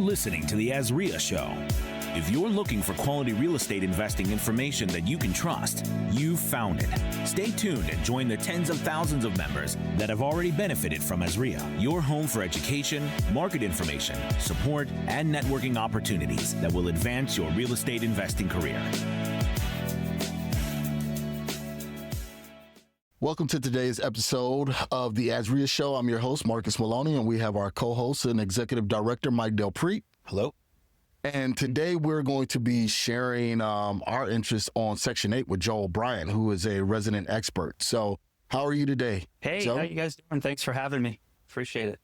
listening to the AZREIA Show. If you're looking for quality real estate investing information that you can trust, you've found it. Stay tuned and join the tens of thousands of members that have already benefited from AZREIA, your home for education, market information, support, and networking opportunities that will advance your real estate investing career. Welcome to today's episode of the AZREIA Show. I'm your host, Marcus Maloney, and we have our co-host and executive director, Mike Del Prete. Hello. And today we're going to be sharing our interest on Section 8 with Joe O'Brien, who is a resident expert. So how are you today, Hey, Joe? how you guys doing? Thanks for having me. Appreciate it.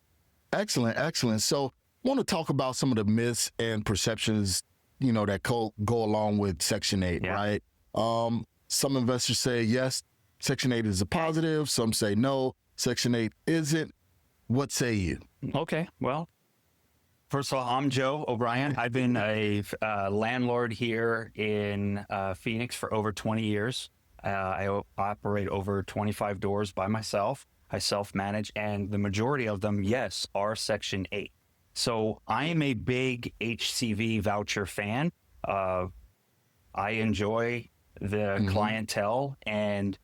Excellent, excellent. So I want to talk about some of the myths and perceptions, that go along with Section 8, Yeah. right? Some investors say, yes, Section 8 is a positive. Some say, no, Section 8 isn't. What say you? Okay, well, first of all, I'm Joe O'Brien. I've been a landlord here in Phoenix for over 20 years. I operate over 25 doors by myself. I self-manage, and the majority of them, yes, are Section 8. So I am a big HCV voucher fan. I enjoy the clientele, and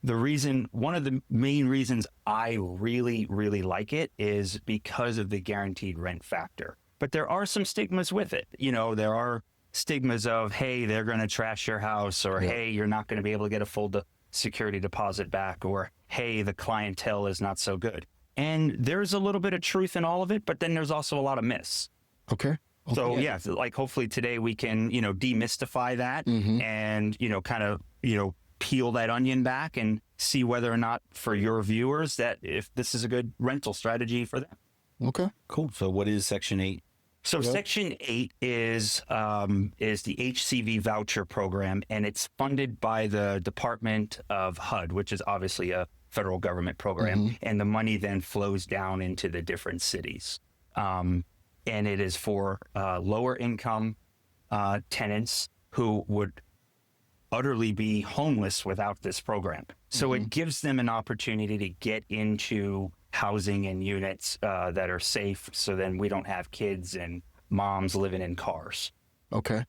one of the main reasons I really, really like it is because of the guaranteed rent factor. But there are some stigmas with it. There are stigmas of, hey, they're going to trash your house, or hey, you're not going to be able to get a full security deposit back, or hey, the clientele is not so good. And there's a little bit of truth in all of it, but then there's also a lot of myths. Okay. So hopefully today we can, demystify that and, kind of, peel that onion back and see whether or not for your viewers that if this is a good rental strategy for them. Okay. Cool. So what is Section 8? So Section 8 is the HCV voucher program, and it's funded by the Department of HUD, which is obviously a federal government program, and the money then flows down into the different cities. And it is for lower income tenants who would utterly be homeless without this program. So it gives them an opportunity to get into housing and units that are safe, so then we don't have kids and moms living in cars. Okay.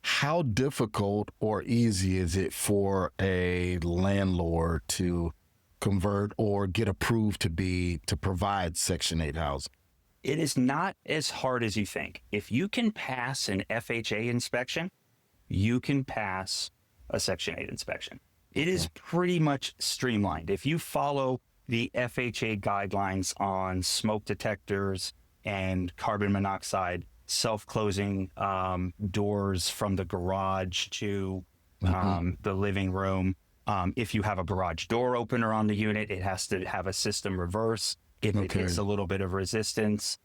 How difficult or easy is it for a landlord to convert or get approved to provide Section 8 housing? It is not as hard as you think. If you can pass an FHA inspection, you can pass a Section 8 inspection. It is pretty much streamlined. If you follow the FHA guidelines on smoke detectors and carbon monoxide, self-closing doors from the garage to the living room. If you have a garage door opener on the unit, it has to have a system reverse if it hits a little bit of resistance.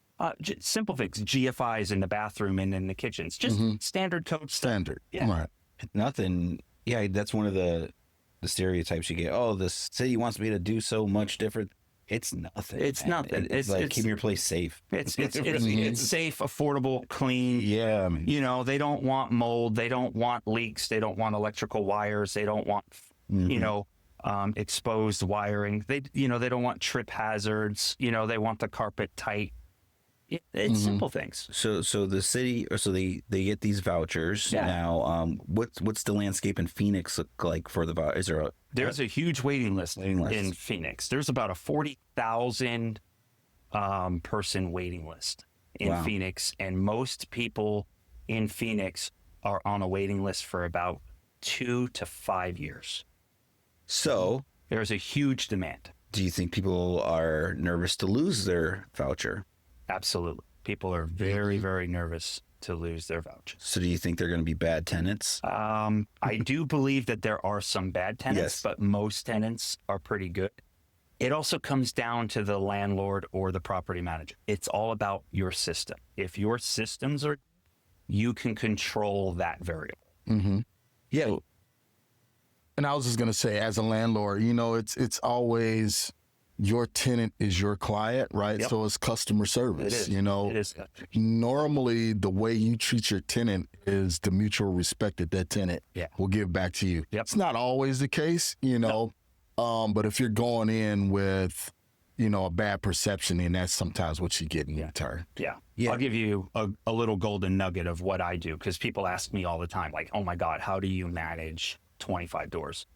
Simple things, GFIs in the bathroom and in the kitchens, just standard code stuff. Standard. Yeah. Right. Nothing. Yeah, that's one of the stereotypes you get. Oh, the city wants me to do so much different. It's nothing. It's nothing. It's like keeping your place safe. It's safe, affordable, clean. Yeah. I mean, they don't want mold. They don't want leaks. They don't want electrical wires. They don't want, exposed wiring. They don't want trip hazards. They want the carpet tight. It's simple things. So the city, they get these vouchers now. What's the landscape in Phoenix look like for the voucher? There's a huge waiting list in Phoenix. There's about a 40,000 person waiting list in Phoenix, and most people in Phoenix are on a waiting list for about 2 to 5 years. So there's a huge demand. Do you think people are nervous to lose their voucher? Absolutely. People are very, very nervous to lose their vouchers. So do you think they're going to be bad tenants? I do believe that there are some bad tenants, but most tenants are pretty good. It also comes down to the landlord or the property manager. It's all about your system. If your systems are, you can control that variable. Yeah. And I was just going to say, as a landlord, it's always your tenant is your client, right? Yep. So it's customer service. It is. It is. Normally the way you treat your tenant is the mutual respect that tenant will give back to you. Yep. It's not always the case, but if you're going in with, a bad perception, then that's sometimes what you get in return. Yeah. Yeah. I'll give you a little golden nugget of what I do, because people ask me all the time, like, oh my God, how do you manage 25 doors?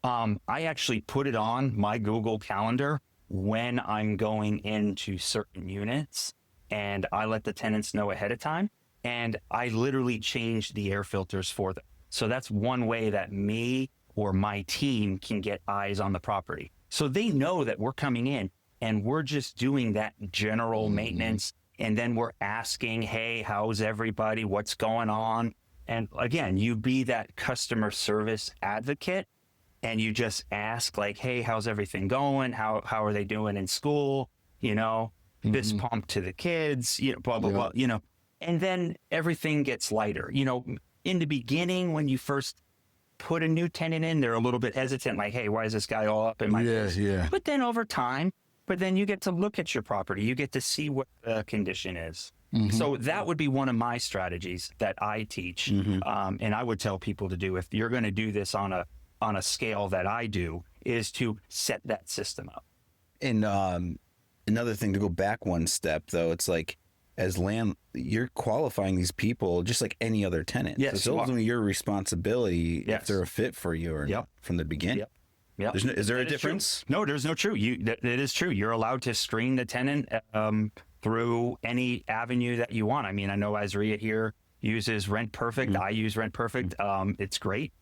I actually put it on my Google Calendar when I'm going into certain units, and I let the tenants know ahead of time, and I literally change the air filters for them. So that's one way that me or my team can get eyes on the property. So they know that we're coming in and we're just doing that general maintenance. And then we're asking, hey, how's everybody? What's going on? And again, you be that customer service advocate, and you just ask, like, hey, how's everything going? How are they doing in school? You know, fist pump to the kids, you know, blah, blah, blah, you know. And then everything gets lighter. You know, in the beginning, when you first put a new tenant in, they're a little bit hesitant, like, hey, why is this guy all up in my face? But then over time, you get to look at your property. You get to see what the condition is. So that would be one of my strategies that I teach. And I would tell people to do, if you're going to do this on a scale that I do, is to set that system up. And another thing, to go back one step, though, it's like, you're qualifying these people just like any other tenant. Yes, so it's ultimately your responsibility if they're a fit for you or not from the beginning. Yep. Is there a difference? No, there's no true. That is true. You're allowed to screen the tenant through any avenue that you want. I mean, I know AZREIA here uses Rent Perfect. I use Rent Perfect. It's great,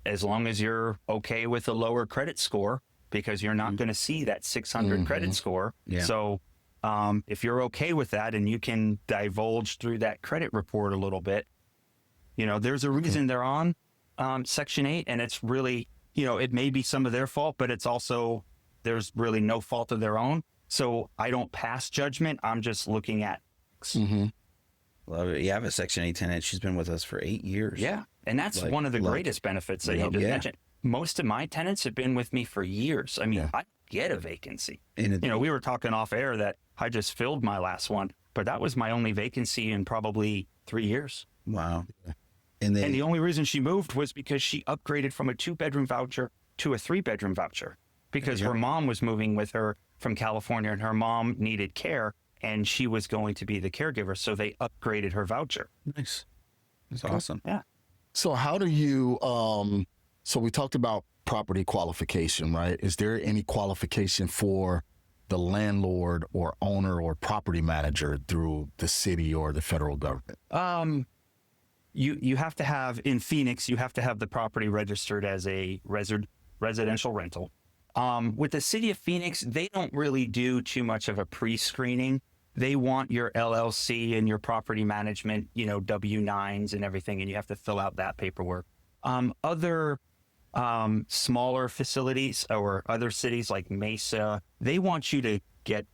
as long as you're okay with a lower credit score, because you're not going to see that 600 credit score. So if you're okay with that and you can divulge through that credit report a little bit, you know, there's a reason they're on Section 8, and it's really, you know, it may be some of their fault, but it's also, there's really no fault of their own. So I don't pass judgment. I'm just looking at. Love it. Yeah, I have a Section 8 tenant. She's been with us for 8 years. Yeah. And that's one of the greatest benefits that you just mentioned. Most of my tenants have been with me for years. I mean, I get a vacancy. You know, we were talking off air that I just filled my last one, but that was my only vacancy in probably 3 years. Wow. And the only reason she moved was because she upgraded from a 2-bedroom voucher to a 3-bedroom voucher, because her mom was moving with her from California, and her mom needed care, and she was going to be the caregiver. So they upgraded her voucher. Nice. That's awesome. Yeah. So how do you, so we talked about property qualification, right? Is there any qualification for the landlord or owner or property manager through the city or the federal government? You have to have, in Phoenix, you have to have the property registered as a residential rental. With the city of Phoenix, they don't really do too much of a pre-screening. They want your LLC and your property management, you know, W-9s and everything, and you have to fill out that paperwork. Other smaller facilities or other cities like Mesa, they want you to get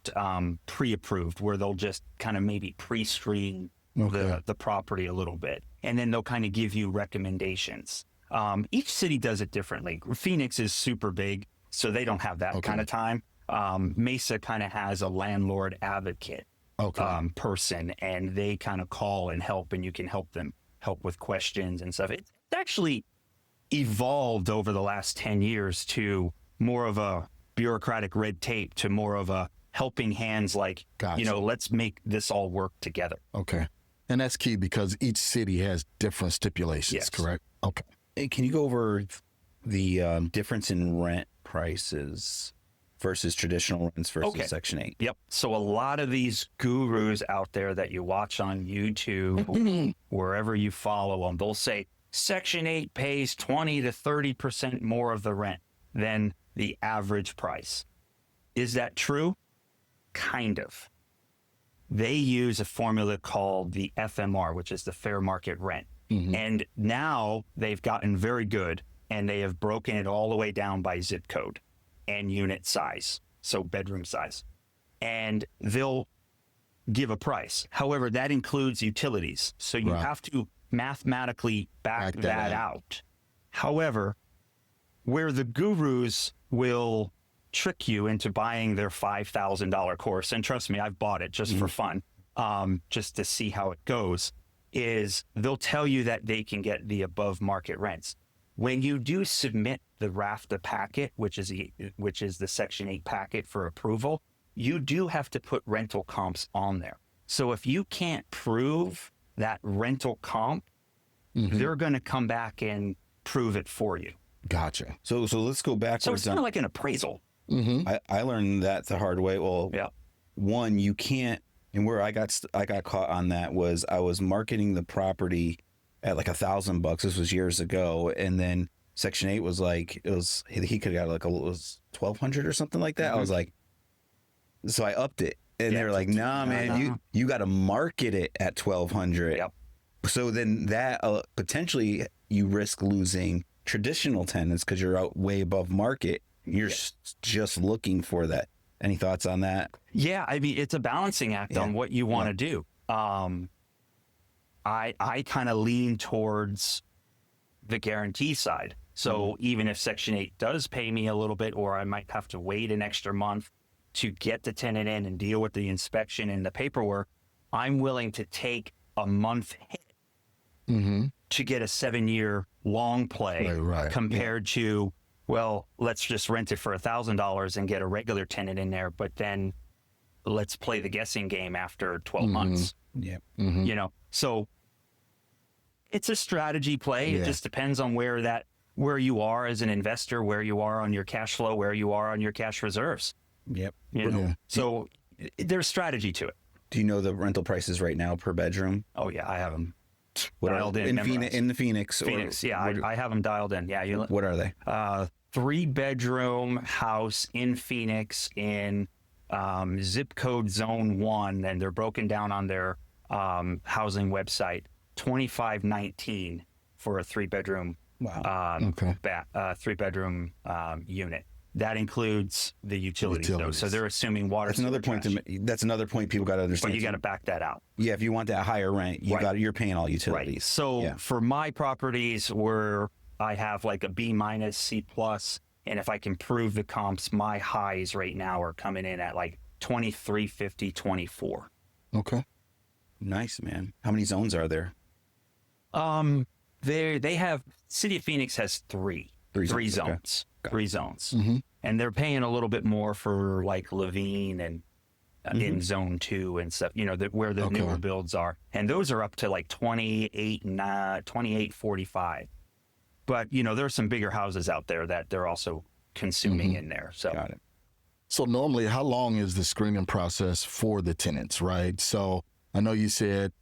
pre-approved, where they'll just kind of maybe pre-screen the property a little bit, and then they'll kind of give you recommendations. Each city does it differently. Phoenix is super big, so they don't have that kind of time. Mesa kind of has a landlord advocate person, and they kind of call and help, and you can help with questions and stuff. It's actually evolved over the last 10 years to more of a bureaucratic red tape to more of a helping hands, like, you know, let's make this all work together. Okay. And that's key, because each city has different stipulations, correct? Okay. Hey, can you go over the difference in rent prices versus traditional rents versus Section 8? Yep. So a lot of these gurus out there that you watch on YouTube, wherever you follow them, they'll say Section 8 pays 20 to 30% more of the rent than the average price. Is that true? Kind of. They use a formula called the FMR, which is the fair market rent. And now they've gotten very good, and they have broken it all the way down by zip code and unit size, so bedroom size. And they'll give a price. However, that includes utilities. So you have to mathematically back that out. However, where the gurus will trick you into buying their $5,000 course, and trust me, I've bought it just for fun, just to see how it goes, is they'll tell you that they can get the above market rents. When you do submit the RAFTA packet, which is the Section 8 packet for approval, you do have to put rental comps on there. So if you can't prove that rental comp, they're going to come back and prove it for you. Gotcha. So let's go backwards. So it's kind of like an appraisal. I learned that the hard way. Well, Yeah. one, you can't, and where I got caught on that was I was marketing the property at like $1,000. This was years ago, and then Section 8 was like, he could have got like it was 1,200 or something like that. I was like, so I upped it, and they were like, nah, man, you got to market it at 1,200. Yep. So then that potentially you risk losing traditional tenants because you're out way above market. You're just looking for that. Any thoughts on that? Yeah, I mean, it's a balancing act on what you want to do. I kind of lean towards the guarantee side. So even if Section 8 does pay me a little bit, or I might have to wait an extra month to get the tenant in and deal with the inspection and the paperwork, I'm willing to take a month hit to get a 7-year long play compared to, well, let's just rent it for $1,000 and get a regular tenant in there, but then let's play the guessing game after 12 months. Yeah. You know, so it's a strategy play. It just depends on where you are as an investor, where you are on your cash flow, where you are on your cash reserves. Yep. You know? So there's strategy to it. Do you know the rental prices right now per bedroom? Oh yeah, I have them What dialed are, in. in the Phoenix? Phoenix, I have them dialed in. Yeah. What are they? 3-bedroom house in Phoenix in zip code zone 1, and they're broken down on their housing website. $2,519 for a 3-bedroom. Wow. 3-bedroom unit. That includes the utilities, though. So they're assuming water. That's another point. That's another point people got to understand. But you got to back that out. Yeah, if you want that higher rent, you're paying all utilities. Right. So for my properties where I have like a B-, C+, and if I can prove the comps, my highs right now are coming in at like 2350, 24. Okay. Nice, man. How many zones are there? They have, City of Phoenix has three zones. Okay. 3 zones. And they're paying a little bit more for like Levine and in zone 2 and stuff, you know, where the newer builds are. And those are up to like 28.45. But, you know, there's some bigger houses out there that they're also consuming in there. So Got it. So normally, how long is the screening process for the tenants, right? So I know you said,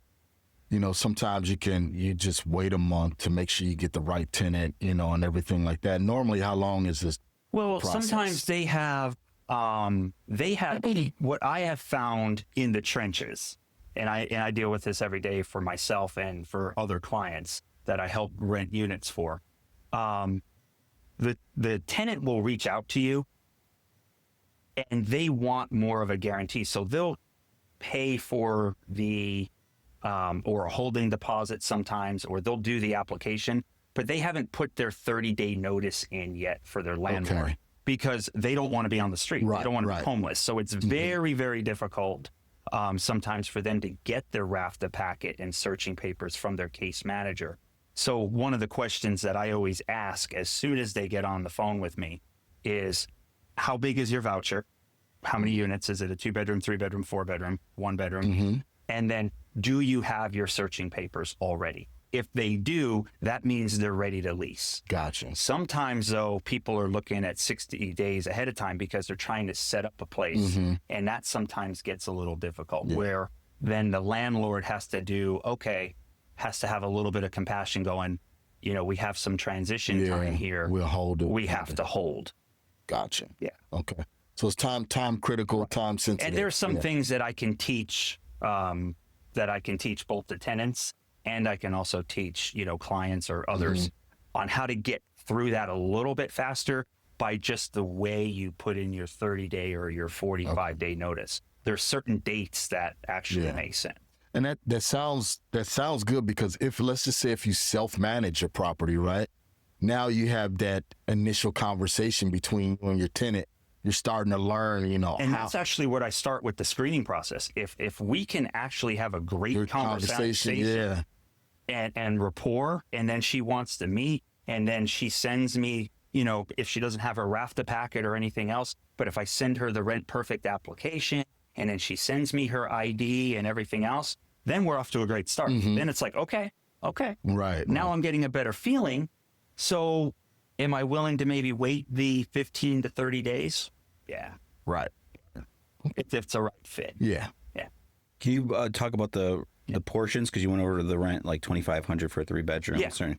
you know, sometimes you just wait a month to make sure you get the right tenant, you know, and everything like that. Normally, how long is this process? Sometimes they have what I have found in the trenches, and I deal with this every day for myself and for other clients that I help rent units for. The tenant will reach out to you and they want more of a guarantee. So they'll pay for the or a holding deposit sometimes, or they'll do the application, but they haven't put their 30-day notice in yet for their landlord because they don't want to be on the street. They don't want to be homeless. So it's very, very difficult sometimes for them to get their RAFTA packet and searching papers from their case manager. So one of the questions that I always ask as soon as they get on the phone with me is, how big is your voucher? How many units? Is it a 2-bedroom, 3-bedroom, 4-bedroom, 1-bedroom? And then, do you have your searching papers already? If they do, that means they're ready to lease. Gotcha. Sometimes, though, people are looking at 60 days ahead of time because they're trying to set up a place. And that sometimes gets a little difficult, where then the landlord has to have a little bit of compassion going, you know, we have some transition time here. We'll hold it. We have to hold. Gotcha. Yeah. Okay. So it's time critical, time sensitive. And there's some things that I can teach, both the tenants, and I can also teach, you know, clients or others on how to get through that a little bit faster by just the way you put in your 30-day or your 45-day notice. There's certain dates that actually make sense. And that sounds good, because let's just say if you self-manage your property, right? Now you have that initial conversation between you and your tenant. You're starting to learn, you know. And that's actually what I start with the screening process. If we can actually have a great conversation and rapport, and then she wants to meet, and then she sends me, you know, if she doesn't have her RAFTA packet or anything else, but if I send her the Rent Perfect application and then she sends me her ID and everything else, then we're off to a great start. Then it's like, okay. Right. Now I'm getting a better feeling. So am I willing to maybe wait the 15 to 30 days? Yeah. Right. If it's a right fit. Yeah. Yeah. Can you talk about the portions? Because you went over to the rent like $2,500 for a 3-bedroom. Yeah. So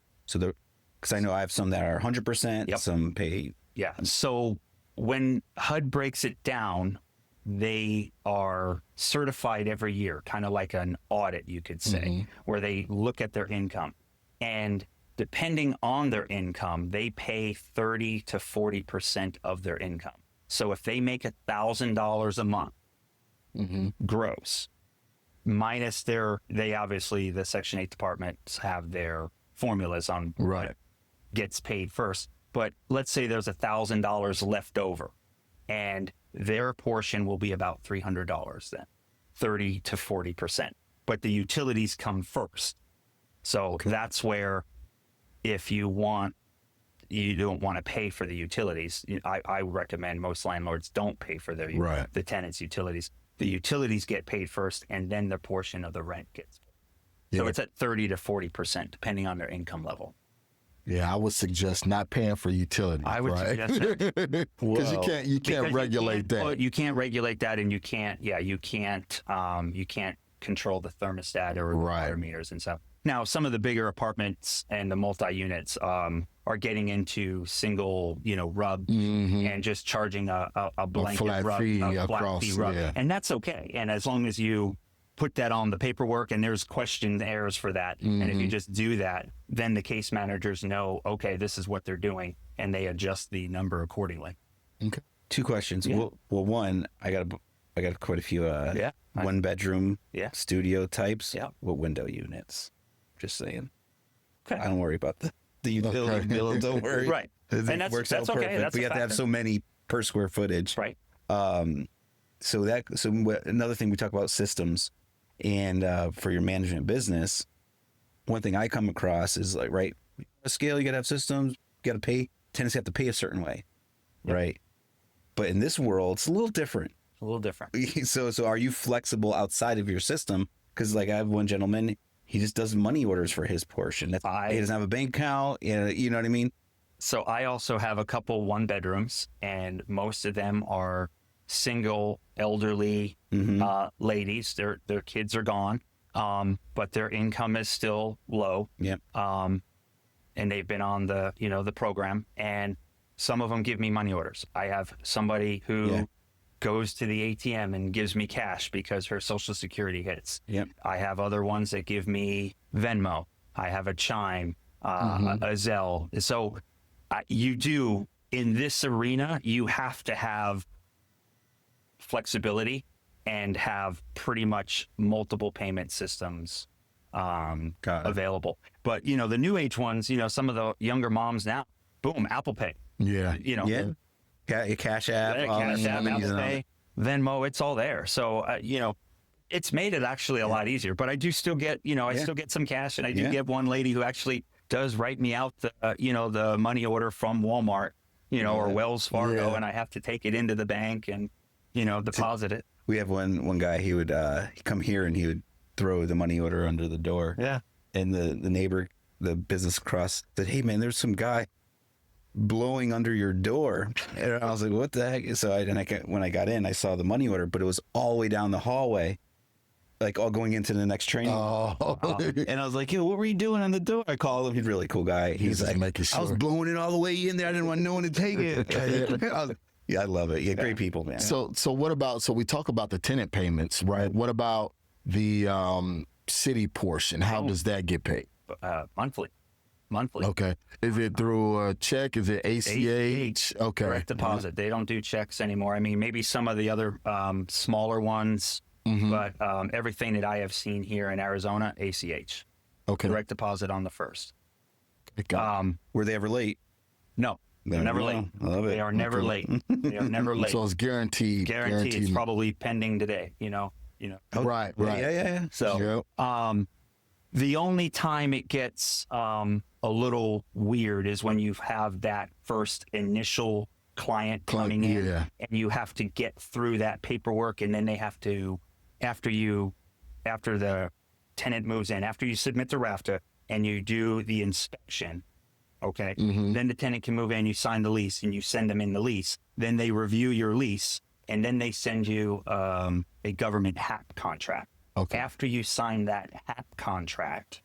because I know I have some that are 100%, some pay. Yeah. So when HUD breaks it down, they are certified every year, kind of like an audit, you could say, where they look at their income. And depending on their income, they pay 30 to 40% of their income. So if they make $1,000 a month gross, minus they obviously, the Section 8 departments have their formulas on what gets paid first. But let's say there's $1,000 left over, and their portion will be about $300 then, 30 to 40%. But the utilities come first. So that's where, if you don't want to pay for the utilities, I recommend most landlords don't pay for the tenants' utilities. The utilities get paid first, and then their portion of the rent gets paid. So it's at 30 to 40%, depending on their income level. Yeah, I would suggest not paying for utilities. I would suggest that. Because you can't regulate that. Well, you can't regulate that, and you can't control the thermostat or water meters and stuff. Now, some of the bigger apartments and the multi-units are getting into single, rub and just charging a blanket flat rub, fee a flat across, fee rub, yeah. and that's okay. And as long as you put that on the paperwork, and there's errors for that, and if you just do that, then the case managers know, okay, this is what they're doing, and they adjust the number accordingly. Okay. 2 questions. Yeah. Well, one, I got quite a few 1-bedroom studio types. Yeah. What window units? Just saying. Okay. I don't worry about the utility bill. Don't worry. Right. And that's works out okay. perfect. That's we have to have so many per square footage. Right. So another thing we talk about systems, and for your management business, one thing I come across is like, a scale, you got to have systems, you got to pay. Tenants have to pay a certain way, right? But in this world, it's a little different. A little different. So are you flexible outside of your system? Because like I have one gentleman, he just does money orders for his portion. He doesn't have a bank account. You know what I mean? So I also have a couple 1-bedrooms, and most of them are single, elderly ladies. Their kids are gone, but their income is still low. Yep. And they've been on the program, and some of them give me money orders. I have somebody who goes to the ATM and gives me cash because her Social Security hits. Yep. I have other ones that give me Venmo. I have a Chime, a Zelle. So you do, in this arena, you have to have flexibility and have pretty much multiple payment systems available. But, the new age ones, some of the younger moms now, boom, Apple Pay. Yeah. Your Cash App, Apple Pay, Venmo, it's all there. So, it's made it actually a lot easier. But I do still get, I still get some cash, and I do get one lady who actually does write me out the, the money order from Walmart, or Wells Fargo, and I have to take it into the bank and, deposit it. We have one guy, he would come here and he would throw the money order under the door. Yeah. And the neighbor, the business across, said, "Hey man, there's some guy blowing under your door." And I was like, "What the heck?" So when I got in, I saw the money order, but it was all the way down the hallway, like all going into the next training. And I was like, "Yo, what were you doing on the door?" I called him. He's a really cool guy. He's like, making sure. "I was blowing it all the way in there. I didn't want no one to take it." I was like, yeah, I love it. Yeah, great people, man. So what about, so we talk about the tenant payments, right? What about the city portion? How does that get paid? Monthly. Okay. Is it through a check? Is it ACH? Okay. Direct deposit. They don't do checks anymore. I mean, maybe some of the other smaller ones, but everything that I have seen here in Arizona, ACH. Okay. Direct deposit on the first. Were they ever late? No. They're never late. I love it. They are never late. They are never late. So it's guaranteed. Guaranteed. It's probably pending today, Right. Yeah. So, the only time it gets a little weird is when you have that first initial client coming in, yeah. and you have to get through that paperwork, and then they have to, after the tenant moves in, after you submit the RAFTA and you do the inspection, okay, then the tenant can move in, you sign the lease, and you send them in the lease. Then they review your lease, and then they send you a government HAP contract. Okay. After you sign that HAP contract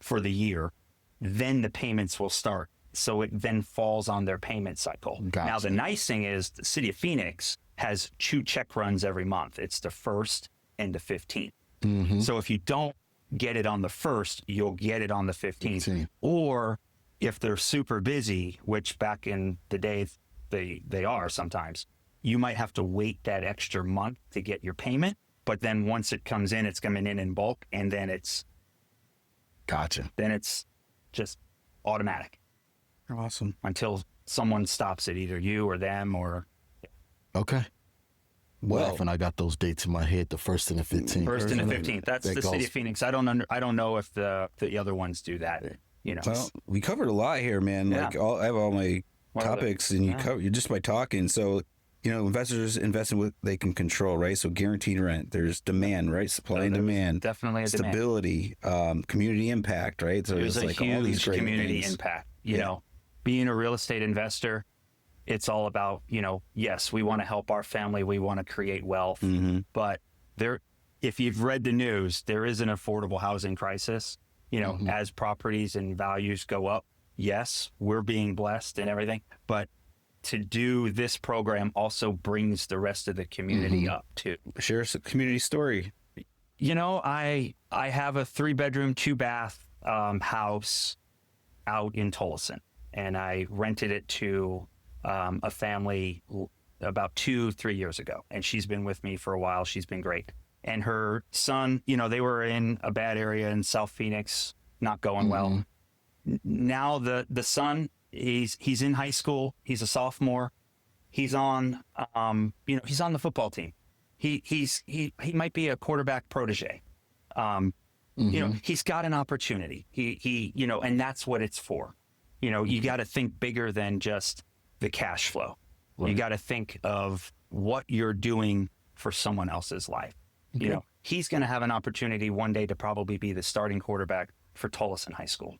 for the year, then the payments will start. So it then falls on their payment cycle. Gotcha. Now, the nice thing is the city of Phoenix has 2 check runs every month. It's the 1st and the 15th. So if you don't get it on the 1st, you'll get it on the 15th. Or if they're super busy, which back in the day they are sometimes, you might have to wait that extra month to get your payment. But then once it comes in, it's coming in bulk, and then it's just automatic. Awesome. Until someone stops it, either you or them or. Okay. Well, And I got those dates in my head, the 1st and the 15th. 1st and the 15th. That's that the city goes- of Phoenix. I don't know if the other ones do that. You know. Well, we covered a lot here, man. Yeah. Like I have all my What are topics, and you're just by talking. So, investors invest in what they can control, right? So guaranteed rent. There's demand, right? Supply and demand. Definitely a demand. Stability, community impact, right? So There's it's a like all these huge great community things. impact. You know, being a real estate investor, it's all about, yes, we want to help our family, we want to create wealth, but if you've read the news, there is an affordable housing crisis. As properties and values go up. Yes, we're being blessed and everything, but to do this program also brings the rest of the community up too. Share a community story. I have a 3-bedroom, 2-bath house out in Tolleson, and I rented it to a family about 2-3 years ago, and she's been with me for a while. She's been great. And her son, they were in a bad area in South Phoenix, not going well. Now the son, he's in high school. He's a sophomore. He's on, he's on the football team. He might be a quarterback protege. He's got an opportunity. He and that's what it's for. You got to think bigger than just the cash flow. Right. You got to think of what you're doing for someone else's life. Okay. He's going to have an opportunity one day to probably be the starting quarterback for Tolleson High School.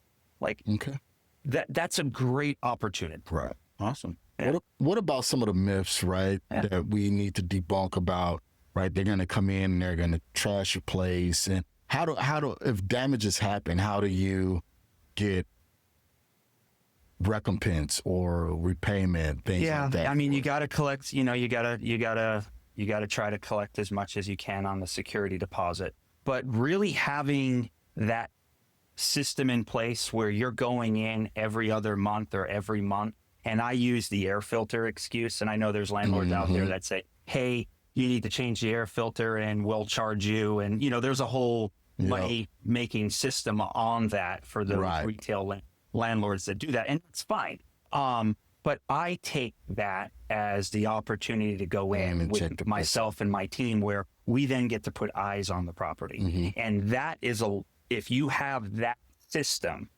That's a great opportunity. Right. Awesome. Yeah. What about some of the myths, right, that we need to debunk about, right? They're going to come in and they're going to trash your place. And how do, if damages happen, how do you get recompense or repayment, things like that? I mean, you got to collect, you got to try to collect as much as you can on the security deposit, but really having that system in place where you're going in every other month or every month. And I use the air filter excuse. And I know there's landlords out there that say, hey, you need to change the air filter and we'll charge you. And, there's a whole money making system on that for the retail landlords that do that. And it's fine. But I take that as the opportunity to go in with myself and my team where we then get to put eyes on the property. And that is if you have that system,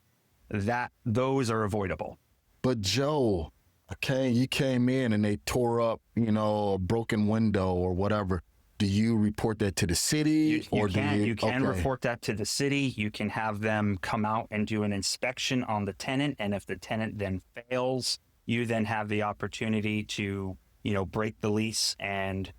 those are avoidable. But Joe, okay, you came in and they tore up, a broken window or whatever. Do you report that to the city? You can report that to the city. You can have them come out and do an inspection on the tenant. And if the tenant then fails, you then have the opportunity to, break the lease and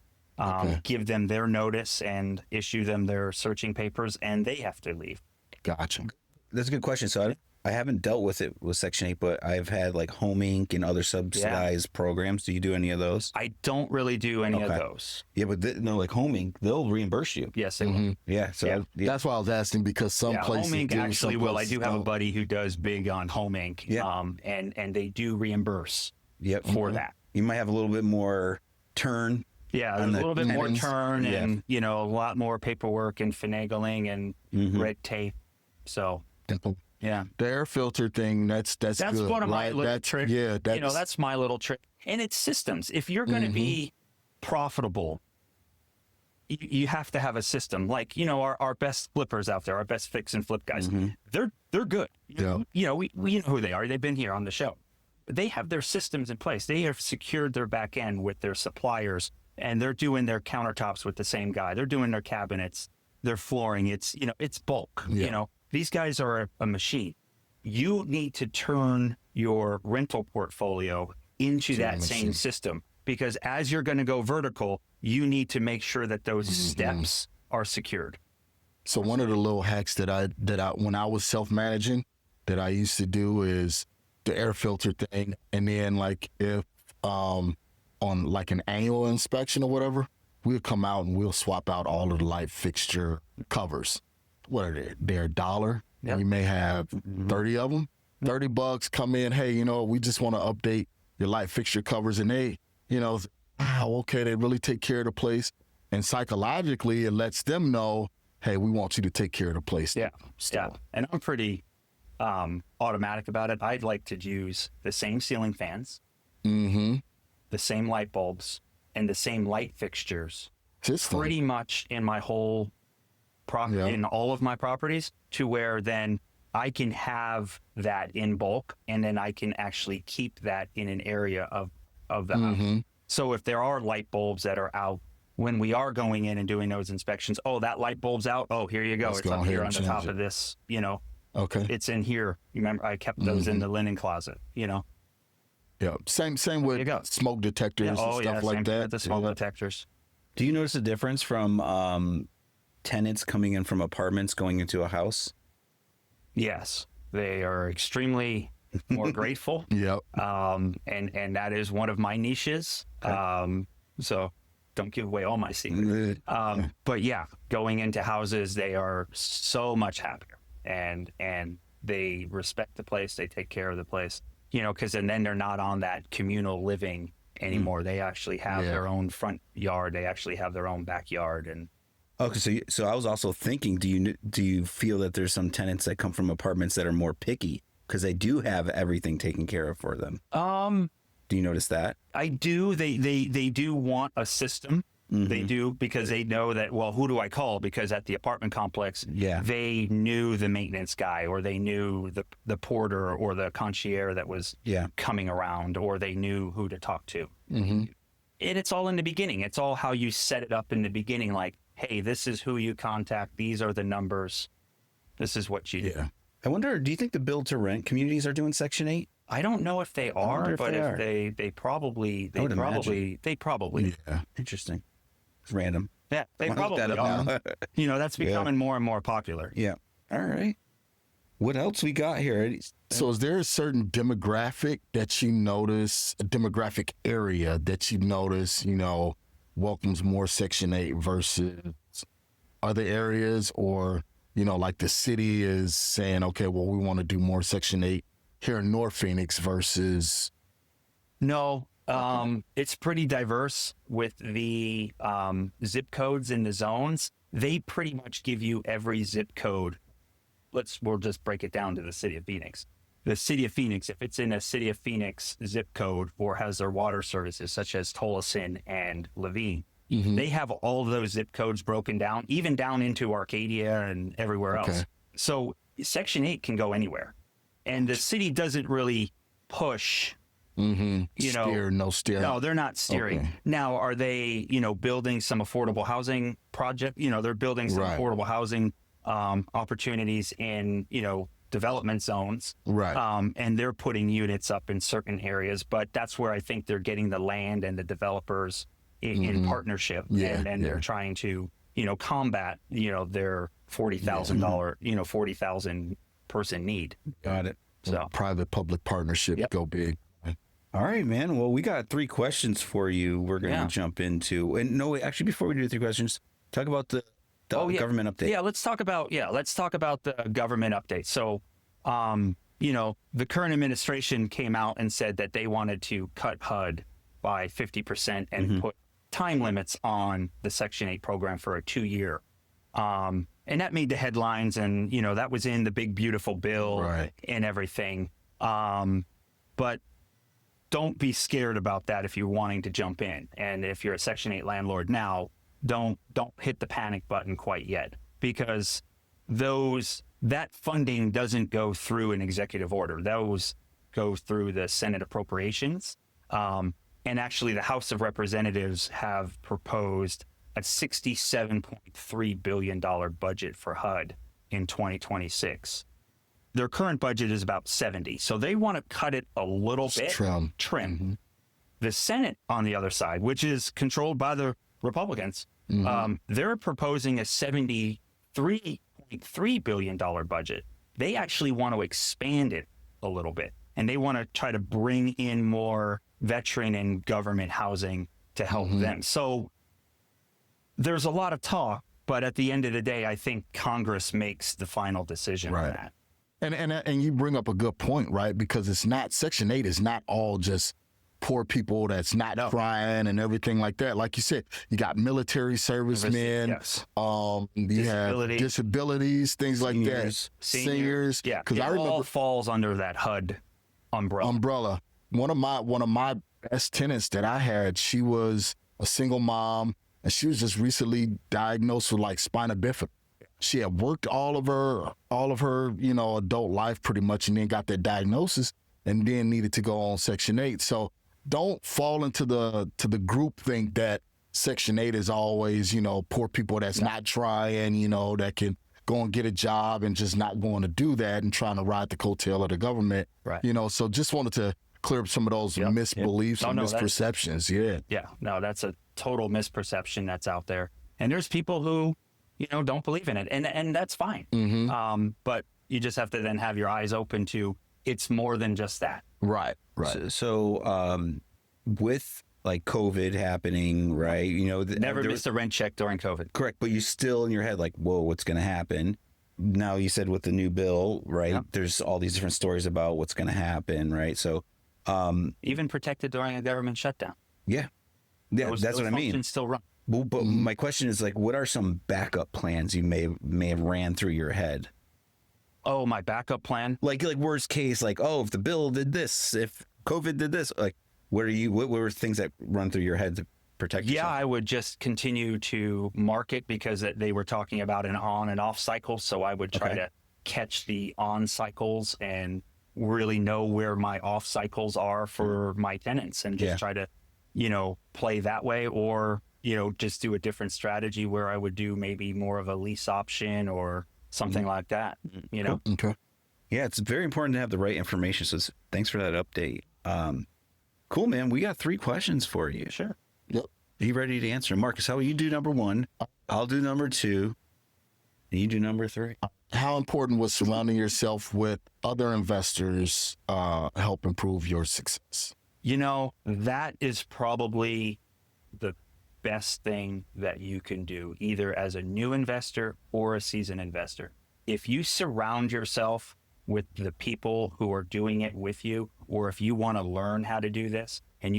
give them their notice and issue them their searching papers, and they have to leave. Gotcha. That's a good question. So I haven't dealt with it with Section 8, but I've had like Home Inc. and other subsidized programs. Do you do any of those? I don't really do any of those. Yeah, but like Home Inc., they'll reimburse you. Yes, they will. Yeah, so that's why I was asking, because some places Home Inc. do, actually will. I do have a don't. buddy who does big on Home Inc. And they do reimburse for that. You might have a little bit more turn. Yeah, a little bit more turn and, a lot more paperwork and finagling and red tape. So, yeah. The air filter thing, that's good. That's one of my little tricks. Yeah, that's my little trick. And it's systems. If you're going to be profitable, you have to have a system. Like, our best flippers out there, our best fix and flip guys, they're good. We know who they are. They've been here on the show. they have their systems in place. They have secured their back end with their suppliers, and they're doing their countertops with the same guy. They're doing their cabinets, their flooring. It's, it's bulk. These guys are a machine. You need to turn your rental portfolio into that same system, because as you're going to go vertical, you need to make sure that those steps are secured. So one of the little hacks that I when I was self-managing that I used to do is the air filter thing, and then like if on like an annual inspection or whatever, we'll come out and we'll swap out all of the light fixture covers. What are they? They're $1. Yep. We may have 30 of them. $30. Come in. Hey, we just want to update your light fixture covers, and they, okay, they really take care of the place. And psychologically, it lets them know, hey, we want you to take care of the place. Yeah. And I'm pretty automatic about it. I'd like to use the same ceiling fans, the same light bulbs, and the same light fixtures pretty much in my whole in all of my properties, to where then I can have that in bulk, and then I can actually keep that in an area of the house. So if there are light bulbs that are out, when we are going in and doing those inspections, that light bulb's out. Oh, here you go. It's up here on the top of this, Okay. It's in here. Remember, I kept those in the linen closet, Yeah. Same with smoke detectors and stuff like that. The smoke detectors. Do you notice a difference from tenants coming in from apartments going into a house? Yes, they are extremely more grateful. Yep. And that is one of my niches. Okay. So don't give away all my secrets. But yeah, going into houses, they are so much happier, and they respect the place. They take care of the place, because then they're not on that communal living anymore. They actually have their own front yard. They actually have their own backyard. And okay, so I was also thinking, do you feel that there's some tenants that come from apartments that are more picky because they do have everything taken care of for them? Do you notice that? I do. They do want a system. They do, because they know that, well, who do I call? Because at the apartment complex, they knew the maintenance guy, or they knew the porter or the concierge that was coming around, or they knew who to talk to. And it's all in the beginning. It's all how you set it up in the beginning. Like, hey, this is who you contact. These are the numbers. This is what you do. I wonder, do you think the build to rent communities are doing Section 8? I don't know if they are, but if they probably. Yeah. Interesting. It's random. Yeah, they probably are. That's becoming more and more popular. Yeah. All right. What else we got here? So is there a certain demographic that you notice, a demographic area that you notice, welcomes more Section 8 versus other areas? Or, like the city is saying, okay, well, we want to do more Section 8 here in North Phoenix versus... No, it's pretty diverse with the zip codes and the zones. They pretty much give you every zip code. We'll just break it down to the city of Phoenix. The city of Phoenix, if it's in a city of Phoenix zip code or has their water services such as Tolleson and Levine, they have all of those zip codes broken down, even down into Arcadia and everywhere else. So Section 8 can go anywhere. And the city doesn't really push... No steering. No, they're not steering. Okay. Now, are they, building some affordable housing project? They're building some affordable housing opportunities in, development zones. Right. And they're putting units up in certain areas, but that's where I think they're getting the land and the developers in partnership. And they're trying to, combat, their $40,000, 40,000 person need. Got it. So private-public partnership, go big. All right, man. Well, we got 3 questions for you. We're going to jump into, and no, actually, before we do the 3 questions, talk about the government update. Yeah, let's talk about the government update. So, the current administration came out and said that they wanted to cut HUD by 50% and put time limits on the Section 8 program for a 2-year. And that made the headlines, and that was in the big beautiful bill and everything. But don't be scared about that if you're wanting to jump in. And if you're a Section 8 landlord now, don't hit the panic button quite yet, because that funding doesn't go through an executive order. go through the Senate appropriations. And actually, the House of Representatives have proposed a $67.3 billion budget for HUD in 2026. Their current budget is about 70. So they want to cut it a little bit. Trim. Mm-hmm. The Senate, on the other side, which is controlled by the Republicans, they're proposing a $73.3 billion budget. They actually want to expand it a little bit. And they want to try to bring in more veteran and government housing to help them. So there's a lot of talk, but at the end of the day, I think Congress makes the final decision on that. And you bring up a good point, right? Because it's not, Section 8 is not all just poor people that's not trying and everything like that. Like you said, you got military servicemen, you have disabilities, things like that. Seniors. Yeah, because I remember all falls under that HUD umbrella. One of my best tenants that I had, she was a single mom, and she was just recently diagnosed with like spina bifida. She had worked all of her, adult life pretty much, and then got that diagnosis, and then needed to go on Section 8. So don't fall into the group think that Section 8 is always, poor people that's not trying, that can go and get a job and just not going to do that and trying to ride the coattail of the government. Right. So just wanted to clear up some of those misbeliefs and misperceptions. No, that's a total misperception that's out there. And there's people who, don't believe in it. And that's fine. But you just have to then have your eyes open to it's more than just that. Right. So with like COVID happening, right? Never missed a rent check during COVID. Correct. But you still in your head like, whoa, what's going to happen? Now you said with the new bill, right? Yeah. There's all these different stories about what's going to happen, right? So even protected during a government shutdown. Yeah. That's what I mean. Still run. Well, but my question is like, what are some backup plans you may have ran through your head? Oh, my backup plan? Like worst case, like, if the bill did this, if COVID did this, like, what were things that run through your head to protect yourself? Yeah, I would just continue to market because they were talking about an on and off cycle. So I would try to catch the on cycles and really know where my off cycles are for my tenants and just try to, play that way, or, just do a different strategy where I would do maybe more of a lease option or something like that, Okay. Yeah, it's very important to have the right information. So thanks for that update. Cool, man. We got 3 questions for you. Sure. Yep. Are you ready to answer? Marcus, how will you do number 1? I'll do number 2. And you do number 3. How important was surrounding yourself with other investors help improve your success? That is probably the best thing that you can do, either as a new investor or a seasoned investor. If you surround yourself with the people who are doing it with you, or if you want to learn how to do this and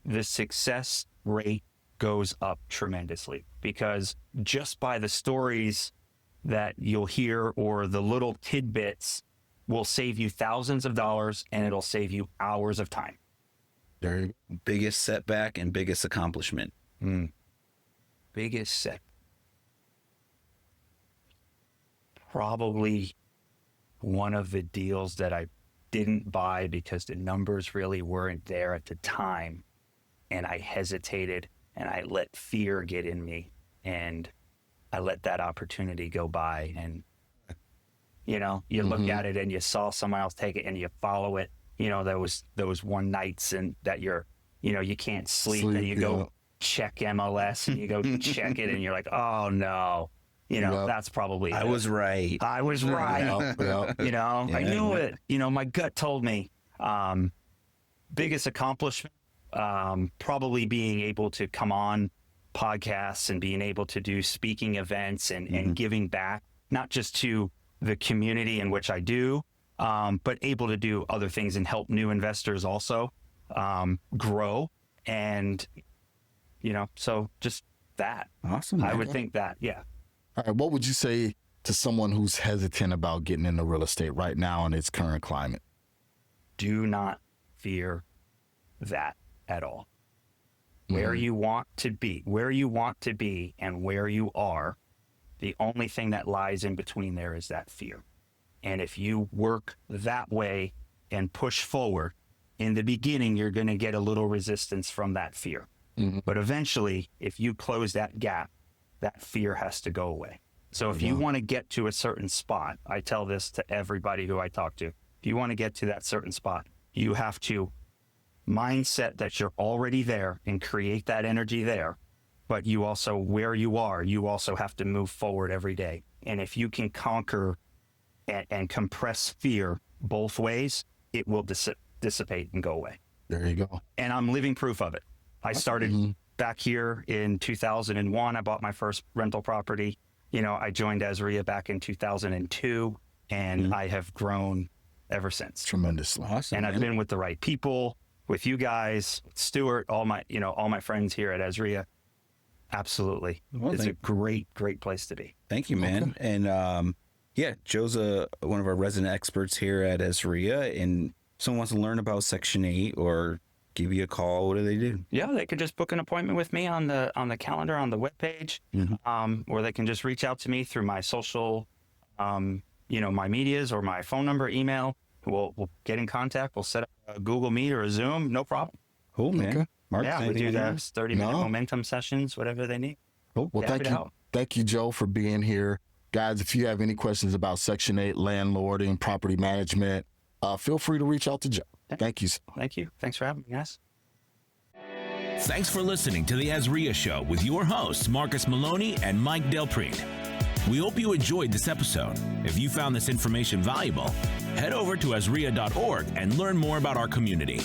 the success rate goes up tremendously, because just by the stories that you'll hear or the little tidbits will save you thousands of dollars, and it'll save you hours of time. There you go. Biggest setback and biggest accomplishment. Biggest set. Probably one of the deals that I didn't buy because the numbers really weren't there at the time, and I hesitated and I let fear get in me, and I let that opportunity go by. And you look at it and you saw someone else take it and you follow it. Those one nights and that you can't sleep and you go check MLS and you go check it and you're like, oh no, that's probably I was right. I was right. I knew it. My gut told me. Biggest accomplishment, probably being able to come on podcasts and being able to do speaking events and giving back, not just to the community in which I do, but able to do other things and help new investors also grow. And, so just that. Awesome. I would think that, yeah. All right. What would you say to someone who's hesitant about getting into real estate right now in its current climate? Do not fear that at all. Where you want to be and where you are, the only thing that lies in between there is that fear. And if you work that way and push forward, in the beginning, you're going to get a little resistance from that fear. But eventually, if you close that gap, that fear has to go away. So if you want to get to a certain spot, I tell this to everybody who I talk to, if you want to get to that certain spot, you have to mindset that you're already there and create that energy there. But you also, where you are, you also have to move forward every day. And if you can conquer and compress fear both ways, it will dissipate and go away. There you go. And I'm living proof of it. I started back here in 2001. I bought my first rental property. You know, I joined AZREIA back in 2002, and I have grown ever since. Tremendously. Awesome. And I've been with the right people, with you guys, Stuart, all my friends here at AZREIA. Absolutely. Well, It's a great place to be. Thank you, man. Okay. And yeah, Joe's one of our resident experts here at AZREIA, and someone wants to learn about Section 8 or give you a call, what do they do? Yeah, they could just book an appointment with me on the calendar on the webpage, or they can just reach out to me through my social, my medias or my phone number, email. We'll get in contact. We'll set up a Google Meet or a Zoom. No problem. Cool, man. Okay. Mark, Yeah, we do that 30-minute momentum sessions, whatever they need. Cool. Well, thank you, Joe, for being here. Guys, if you have any questions about Section 8 landlording, property management, feel free to reach out to Joe. Thank you. Thank you. Thanks for having me, guys. Thanks for listening to the AZREIA Show with your hosts, Marcus Maloney and Mike Del Prete. We hope you enjoyed this episode. If you found this information valuable, head over to AZREIA.org and learn more about our community.